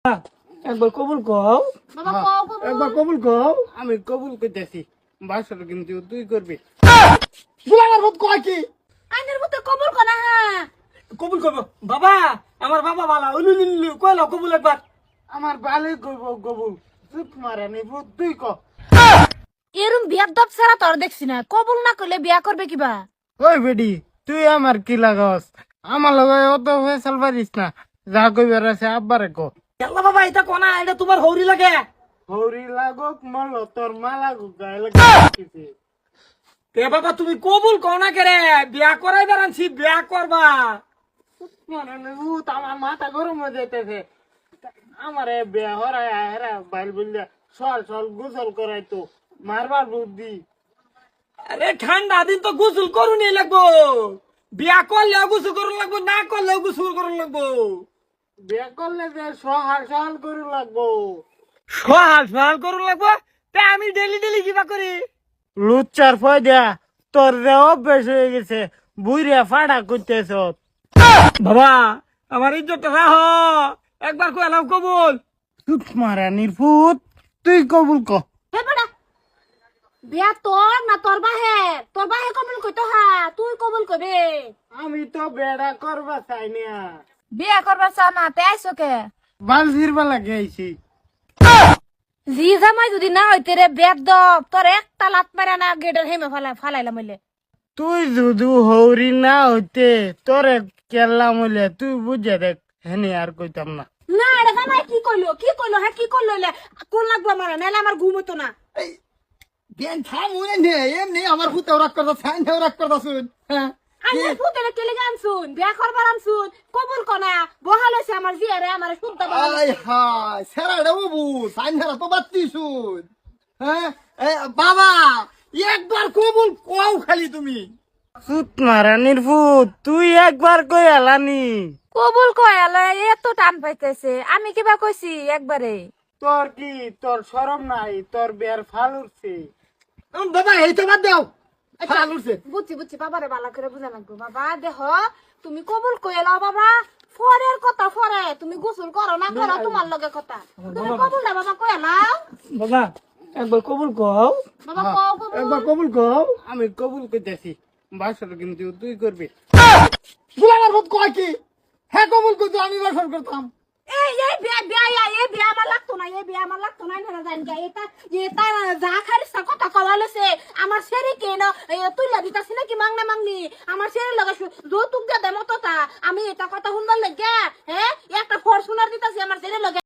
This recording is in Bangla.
একবার কবুল কও। একবার কবুল কও। আমি কবুল করতেছি, বাসর কিন্তু তুই করবি। বুলার ভূত কয় কি? আইনের মধ্যে কবুল করা হ্যাঁ কবুল করব বাবা। আমার বাবা বালা উলুলুলু কইলো কবুল একবার। আমার বালে করবো কবুল, চুপ মারা নেই তুই ক। এরম বিয়ার দপ ছাড়া তোর দেখছি না, কবুল না করলে বিয়া করবে কিবা? ওই বেডি, তুই আমার কি লাগাস? আমার লগে অত ফেসাল পারিস না, যা কইবার আছে আব্বারে ক। আল্লাহ বাবা এটা কোনা, এটা তোমার হৌরি লাগে। হৌরি লাগুক মল তোর মা লাগুক গায়ে লাগে। এ বাবা তুমি কবুল কও না কেরে? বিয়া করাইবার আনছি, বিয়া করবা। মানে ভূত আমার মাথা গরম হয়ে যাইতেছে। আমারে বিয়া হরাই হেরা বাইল বললে সল সল গোসল করাই তো মারবার বুদ্ধি। আরে ঠান্ডা দিন তো গোসল করুনি লাগবো। বিয়া করলেও গোসল করুন লাগবো, না করলেও গোসল করুন লাগবো। বিয়া করলে যে সহাল সহাল করে লাগবো। সহাল সহাল করুন লাগবো। তা আমি ডেলি ডেলি কিবা করি? লুচ্চার ফয়দা তোর যে অভ্যেস হয়ে গেছে, বুইরা ফাড়া করতেছ। বাবা আমার ইজ্জতটা রাহ, একবার কইলাম কবুল। চুপ মারা নির্ফুত, তুই কবুল ক। হে বেটা, বিয়া তোর না তোর বাহে? তোর বাহে কবুল কইতো হ্যাঁ, তুই কবুল করবে? আমি তো বেড়া করবা চাই না, বিয়া করবা চাও না, তে আইসো কে? বাল ফিরবা লাগে আইছি। জি জামাই যদি না হইতে রে বেদ দপ, তোর একটা লাত মারা না গেটের হেমে ফালাইলাম হইলে। তুই যদি হৌরি না হইতে তোরে কেলাম হইলে তুই বুঝে দেখ, হেনে আর কইতাম না। না রে জামাই কি কইলো হ্যাঁ কি করলো হইলে কোন লাগবো আমার, নাহলে আমার ঘুম হতো না। বেন থাম উনে নে, এমনি আমার ভূতে রাগ করতা, ফাইন রাগ করতা শুন। হ্যাঁ আইনের ফুটেলে কেলে গান শুন, বিয়া করবার আন শুন, কবুল কনা বহাল হইছে আমার জিয়ারে, আমার শুদ্ধ বহাল। আই হাই সেরা বাবু সাইন ধরা তো বাত্তি শুন। হ্যাঁ বাবা একবার কবুল কও খালি তুমি। চুপ মারা নির্ফুত, তুই একবার কই আলানি। কবুল কয়ালে এত টান পাইতেছে, আমি কিবা কইছি একবারে? তোর কি তোর শরম নাই? তোর বিয়ার ফাল উঠছে। বাবা এই তো বাদ দাও। ফাল উঠছে। বুঝছি বাবারে বালা করে বুঝা লাগবো। বাবা দেহ তুমি কবুল কইলাও বাবা, ফরের কথা ফরে, তুমি গোসল করো না করো তোমার লগে কথা, তুমি কবুল না বাবা কইলাও। বাবা একবার কবুল কও। বাবা কও কবুল। একবার কবুল কও। আমি কবুল করতেছি, বাসর কিন্তু তুই করবি। বুলার ভূত কয় কি? হ্যাঁ কবুল করতে আমি বাসন করতাম। এই বিয়া আমার লাগতো না, এই বিয়া আমার লাগতো না, না জানি কে এটা যা খারিস কথা কওয়া লইছে আমার সেরি কেন তুইলা দিতাছিস নাকি মাংনি আমার সেরি লগে যৌতুক দে মতো তা আমি এটা কথা শুনবার লাগে। হ্যাঁ একটা ফরচুনার দিতাছি আমার সেরি লগে।